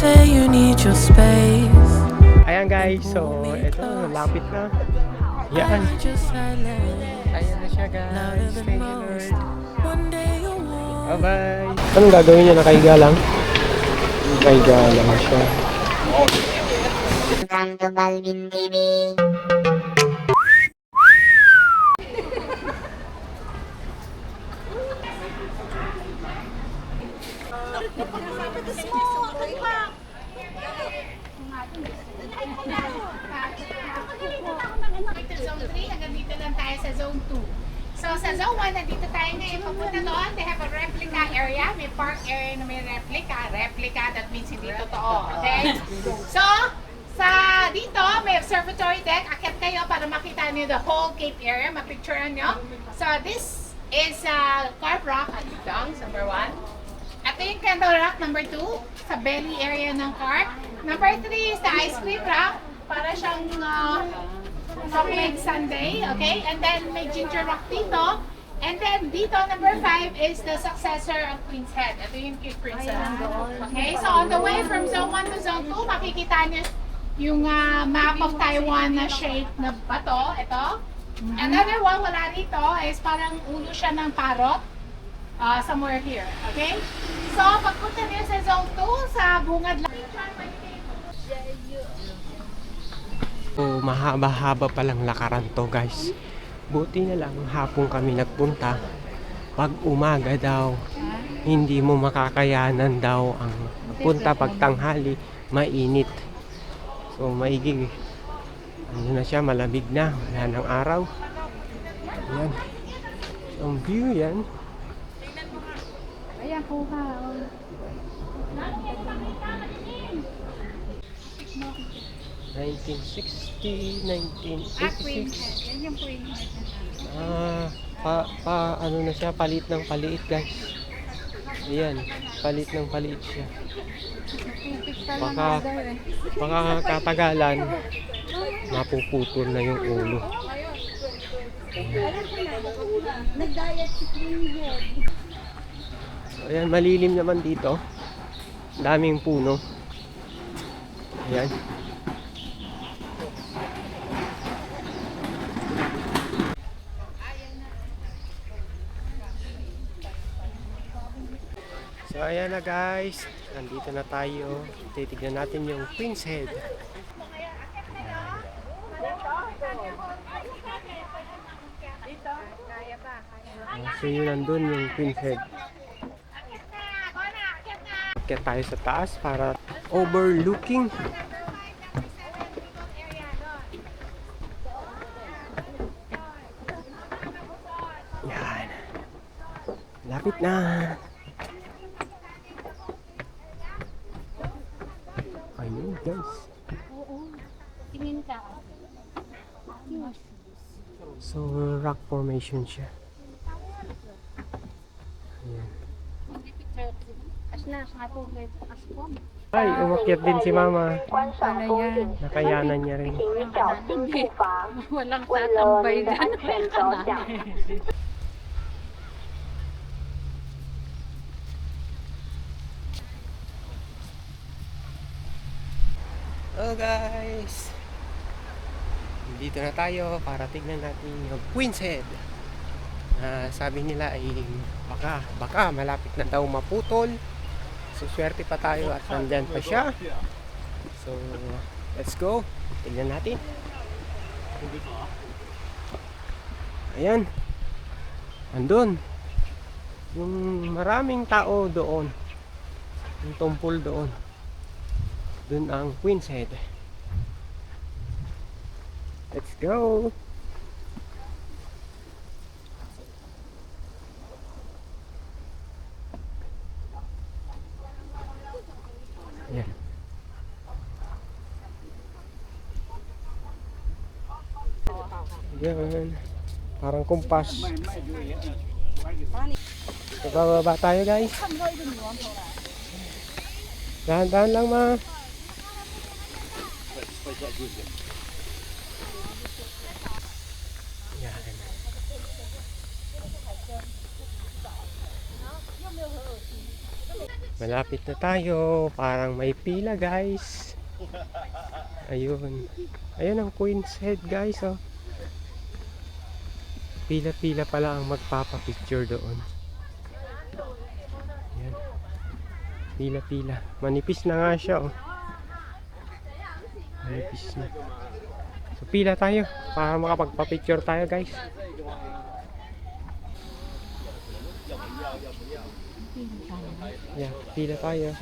say you need your space. Ayan guys, so ito, lapit na. Yan. Ayan na siya guys. Thank you Lord. Bye bye. Anong gagawin niya? Nakahiga lang? Nakahiga lang siya. Santo Balvin TV. Zone 3, hanggang dito lang tayo sa Zone 2. So sa Zone 1, nandito tayo ngayon. Papunta doon, they have a replica area. May park area na may replica. Replica, that means hindi totoo. Okay? So, sa dito, may observatory deck. Akit kayo para makita niyo the whole Cape area. Mapicturean nyo. So, this is Carp Rock. Dito, number 1. Ito yung Candle Rock, number 2. Sa belly area ng Carp. Number 3 is the Ice Cream Rock. Para siyang chocolate sundae, okay? And then may ginger rock dito. And then dito, number 5 is the successor of Queen's Head. Ito yung Cape Princess. Okay, so on the way from Zone 1 to Zone 2, makikita niyo yung map of Taiwan na shape na bato. Ito. Another one, wala dito, is parang ulo siya ng parrot. Somewhere here, okay? So, pagpunta niyo sa Zone 2, sa bungad lang. So, mahaba-haba palang lakaran to guys. Buti na lang hapon kami nagpunta. Pag umaga daw, hindi mo makakayanan daw ang punta pag tanghali, mainit. So maiging ano na siya, malamig na, wala ng araw. Yan. Ang view yan. Ayan po ka. 1960, 1986. Yan yung Queen Head. Ano na siya, palit ng paliit guys. Ayan, palit ng paliit siya. Baka katagalan, mapuputol na yung ulo. Nag-diet si Queen Head. Ayan, malilim naman dito. Daming puno. Ayan. So ayan na guys, nandito na tayo. Titignan natin yung Queen's Head. So yun, nandun yung Queen's Head. Kaya tayo sa taas para overlooking. Yan. Lapit na. Ayun guys. Tingin ka. So rock formation siya. Ayan. Ay, umakyat din si mama. Nakayanan niya rin. Walang tatambay dyan. Hello guys! Dito na tayo para tignan natin yung Queen's Head. Sabi nila ay baka malapit na daw maputol. So swerte pa tayo at nandyan pa siya. So let's go. Tignan natin. Ayan. Andun. Yung maraming tao doon. Yung tumpol doon. Doon ang Queen's Head. Let's go. Yan. Yan. Parang kumpas. Bababa tayo guys. Dahan-dahan lang ma. Yan. Malapit na tayo. Parang may pila, guys. Ayun. Ayun ang Queen's Head, guys, oh. Pila-pila pala ang magpapapicture doon. Ayan. Pila-pila. Manipis na nga siya, oh. Manipis na. So, pila tayo para makapagpapicture tayo, guys. Yeah, pila tayo.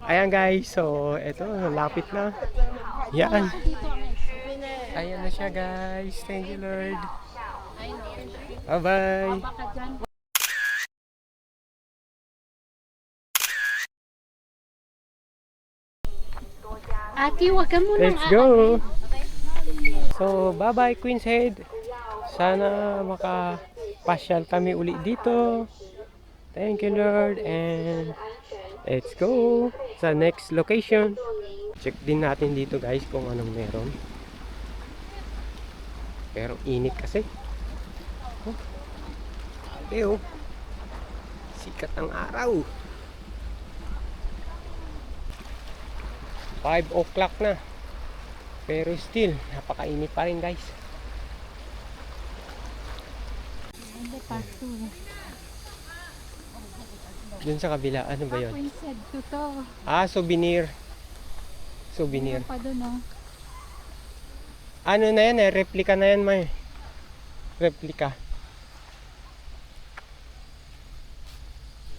Ayan, guys. So, eto, lapit na. Yan. Ayan na siya, guys. Thank you, Lord. Bye-bye. Ate, wag ka muna. Let's go. So, bye-bye, Queen's Head. Sana makapasyal kami uli dito. Thank you, Lord. And let's go sa next location. Check din natin dito, guys, kung anong meron. Pero init kasi. Oh. Pero sikat ang araw. 5 o'clock na. Pero still, napakainit pa rin, guys. Dun sa kabila, ano ba yun? Queen's Head to to. Ah, souvenir. Souvenir. Pa doon, oh. Ano na yan eh, replica na yan, may. Replica.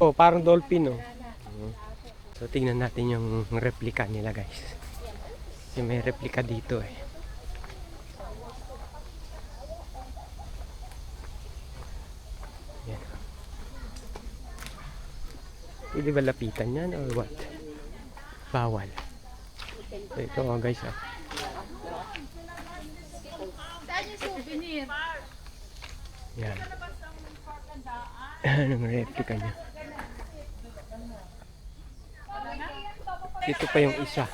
Oh, parang dolphin, oh. So, tingnan natin yung replica nila, guys. Kasi may replica dito, eh. Yan. Pwede ba lapitan yan or what? Bawal. So, ito, oh, guys, ah. Saan yung souvenir? Yan. Anong replica niya? Ito pa yung isa.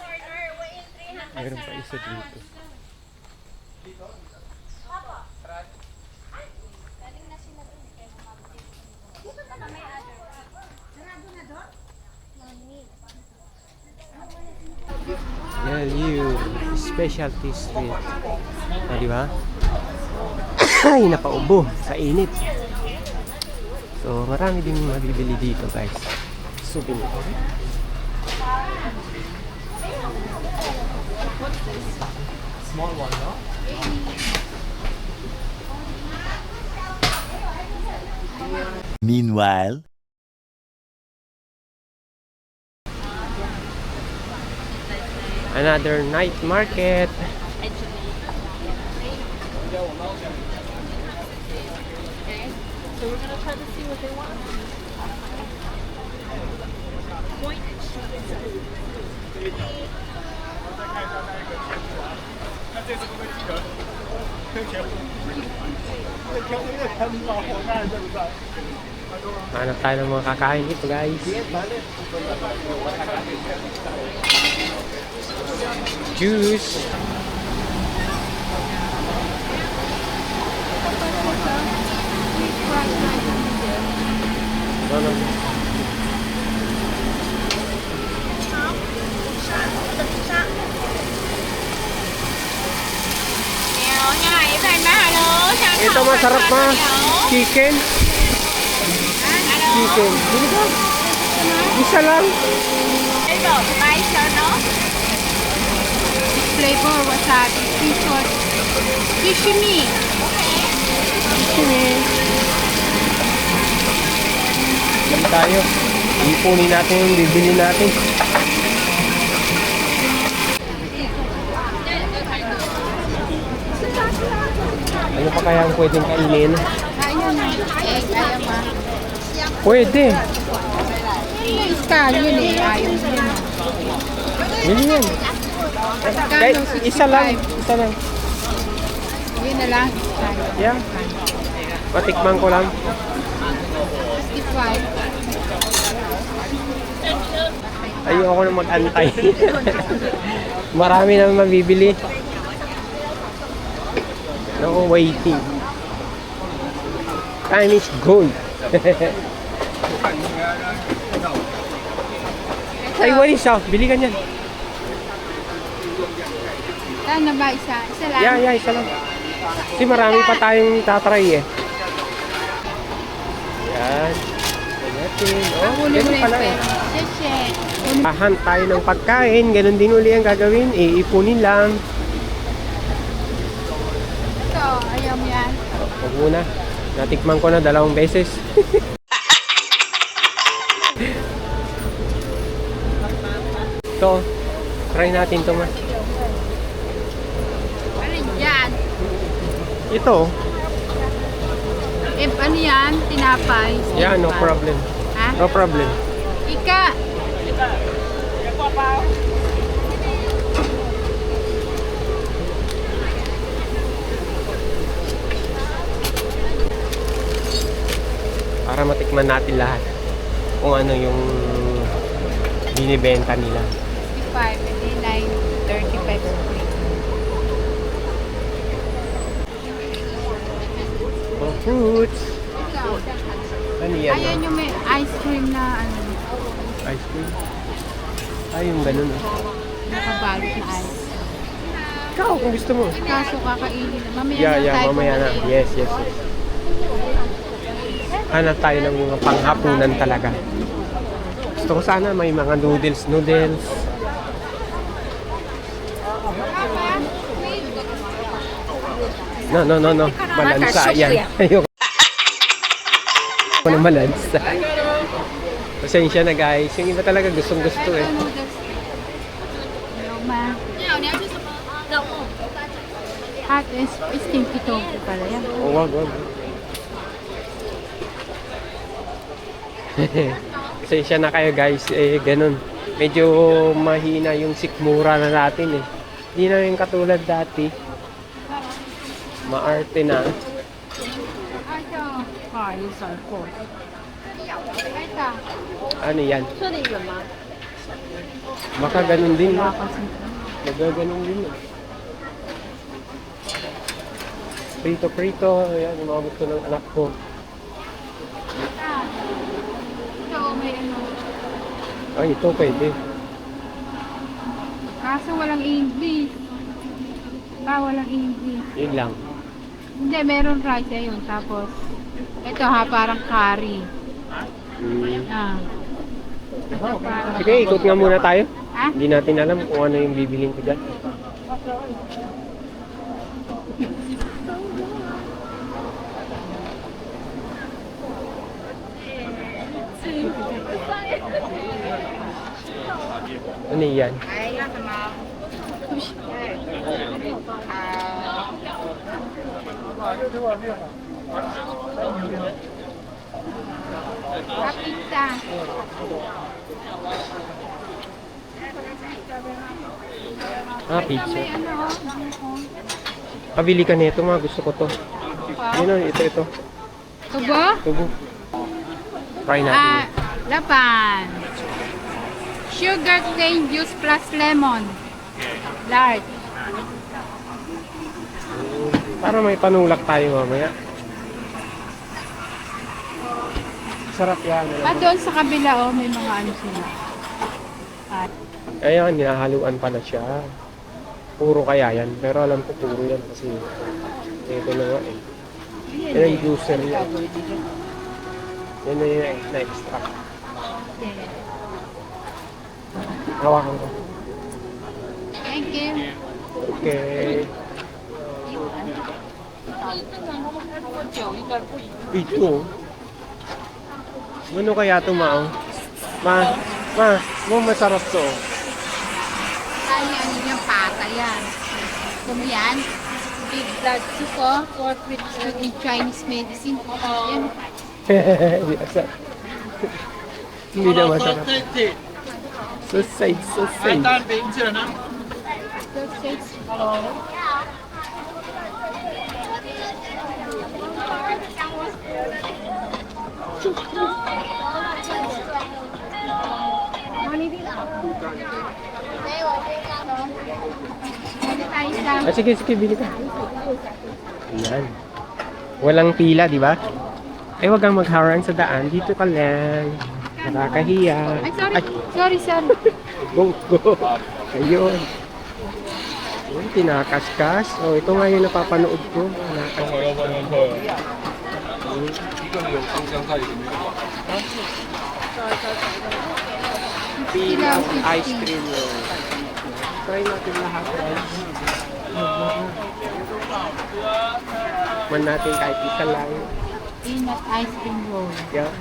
Mayroon pa isa dito. Value Specialty Street. Ah, di ba? Ay, napaubo sa init. So, marami din mabibili dito, guys. Souvenir. Small one, no? Meanwhile, another night market. So we're gonna try to see what they want. Hanap tayo ng mga kakain dito, guys. Juice. No, no, no. Ito masarap, ma. Chicken. Chicken. Bili ka? Isa lang. Flavor wasabi, seafood, sashimi. Sashimi. Dami tayo. Ipunin natin yung bibili natin. Ano pa kaya ang pwedeng kainin? Ayun na. Ayaw ma. Pwede. Yung scallion eh. Ayaw yun. Yun yan. Kahit isa lang. Isa lang. Yun na lang. Yeah. Patikman ko lang. 55. Ayoko na mag-antay. Marami na mabibili. No waiting. Time is gold. Taiwanese siya. Bili ka niyan. Saan na ba isa? Isa lang? Yeah, isa lang. Kasi marami pa tayong tatry eh. Yan. Natin. Oh, ganun pala. Hahan tayo ng pagkain. Ganun din uli ang gagawin. Iipunin lang. Ito, ayaw mo yan. Huwag muna. Natikman ko na 2 beses. Ito. Try natin ito ma. Ano yan? Ito. Ano yan? Tinapay? Yeah, no problem. Ha? No problem. Ika! Para matikman natin lahat kung ano yung binibenta nila. 55, hindi 9, 35 free. Oh, fruits. Ikaw. Ano yan? Ayan yung may ice cream na ano, Ice cream. Ay, yung ganun. nakabalot na ice. Ikaw, kung gusto mo. Kaso kakainin na. Mamaya Yeah, na tayo mamaya na. bumalik. Yes. Hanap tayo ng mga panghapunan talaga. Gusto ko sana may mga noodles. No. Malansa yan. Ayoko. Ako na malansa. Pasensya na guys. Yung iba talaga gustong-gusto eh. Ito, noodles. Hello, ma. At stinky tofu pala yan. Oh, wag. Pasensya na kayo guys. Ganun. Medyo mahina yung sikmura na natin eh. Hindi na yung katulad dati. Maarte na. Ito. Ito. Ano yan? Baka ganun din. No? Nagaganon din. No? Prito. Ayan, yung mga gusto ng anak ko. Ito, may ano. Ay, ito pwede. Kaso walang English. Walang English. Yun lang. Hindi, meron rice ayun. Tapos, ito ha, parang curry. Ah. Ito parang... Sige, ikot nga muna tayo. Ha? Hindi natin alam kung ano yung bibiling ko dyan. Ano yan? Pizza. Pizza. May ano, Pabili ka nito nga, gusto ko to. Yun o, ito. tubo? Tubo. Try natin. Lapan. Sugar cane juice plus lemon. Large. Para may panulak tayo mamaya. Sarap yan. Doon sa kabila, oh, may mga ano sila. Ayan, hinahaluan pala siya. Puro kaya yan. Pero alam ko puro yan kasi ito na nga eh. Yan ang juicer yan. Yan na yung na-extract. Hawakan ko. Thank you. Okay. Ito. Ano kaya ito, Ma? Ma, masarap to. Ano yung pata yan? Gusto mo yan? Big blood soup, oh. Pork with Chinese medicine. Yan. Hindi na masarap. Sausage. Sausage. Sige, bili ka. Ayan. Walang pila, di ba? Ay, wag kang magharang sa daan. Dito ka lang. Nakakahiya. Ay, sorry. Sorry, sorry. Bungko. Ayun. Ayun, tinakaskas. O, ito nga yung napapanood ko. Peanut ice cream roll. Try natin lahat, guys. Man natin kahit isa lang. Peanut ice cream roll. Yeah.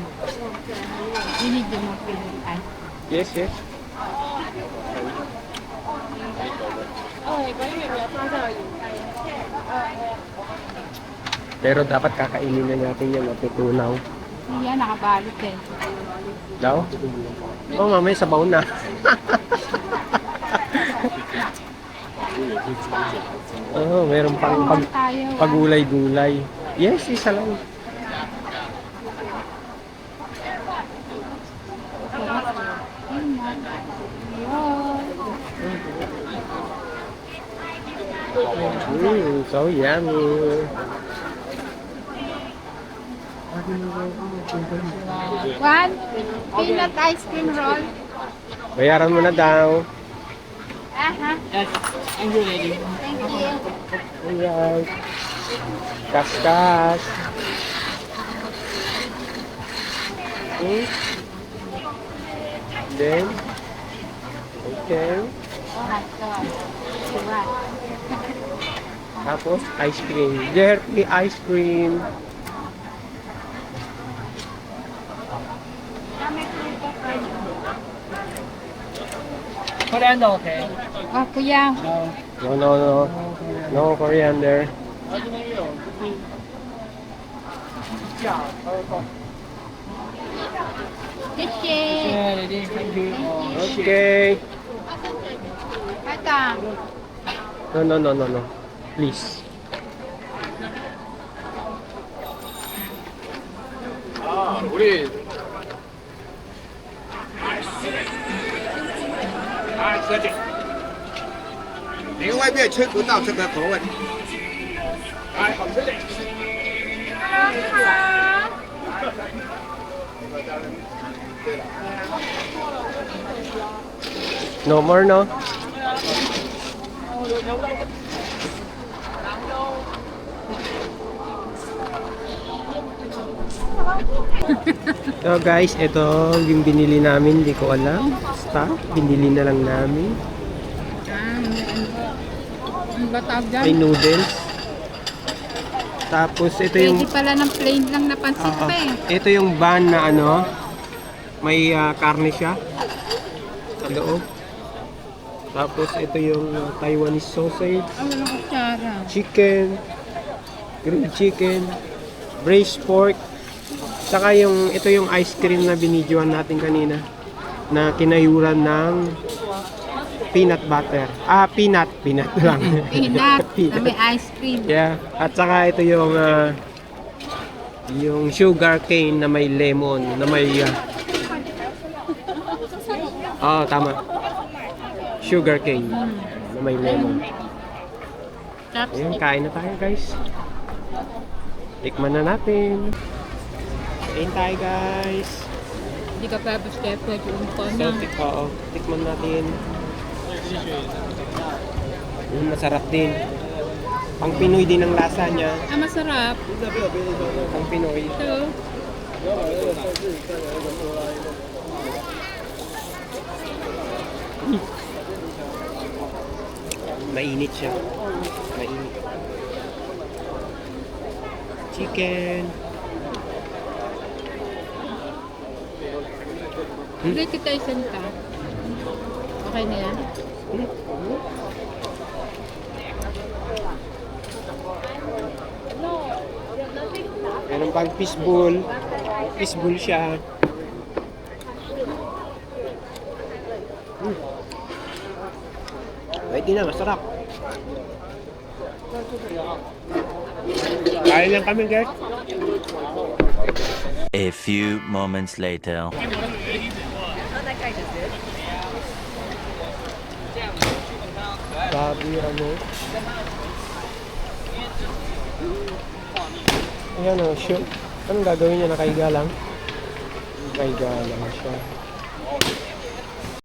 You need the more peanut ice. Yes, yes. Pero dapat kakainin na natin yan natutunaw. Hindi yan, nakabalot eh. Daw? Oo, mamaya sabaw na. Oo, meron pang Tayo. pagulay-gulay. Yes, isa lang. So yummy. One peanut ice cream roll. Bayaran mo na daw. Aha. Thank you. Ayan. Kaskas. Then, okay. Tapos, ice cream. Dirty ice cream. Oh, kuya. No. No coriander. Okay. Ata. No. Please. 우리 另外面吃不到这个口味。哎，好吃点。 No more, no? So guys, ito yung binili namin, hindi ko alam. Basta, binili na lang namin. Ano ba tawag dyan? May noodles. Tapos ito yung Pwede pala ng plain lang na pansit Oo. pa eh. Ito yung bun na ano, may karne siya sa loob. Tapos ito yung Taiwanese sausage, Ah, walang kutsara. chicken, grilled chicken, braised pork, saka yung ito yung ice cream na binidyoan natin kanina na kinayuran ng peanut butter. Peanut lang. Peanut na may ice cream. Yeah, at saka ito yung sugar cane na may lemon, na may tama. Sugar cane na may lemon. Ayun, kain na tayo, guys. Tikman na natin. Kain tayo, guys. Hindi ka pa step pwede umpa na. Oo, tikman natin. Masarap din. Pang Pinoy din ang lasa niya. Ah, masarap. Pang Pinoy. Ito. Mainit siya. Mainit. Chicken. Ulit kita isang ka. Okay na yan? Meron pang fishbowl. Fishbowl siya. Pwede na, masarap. Kain lang kami, guys. A few moments later. Sabi, ano? Ayan o, shoot. Anong gagawin niya? Nakahiga lang? May galang siya.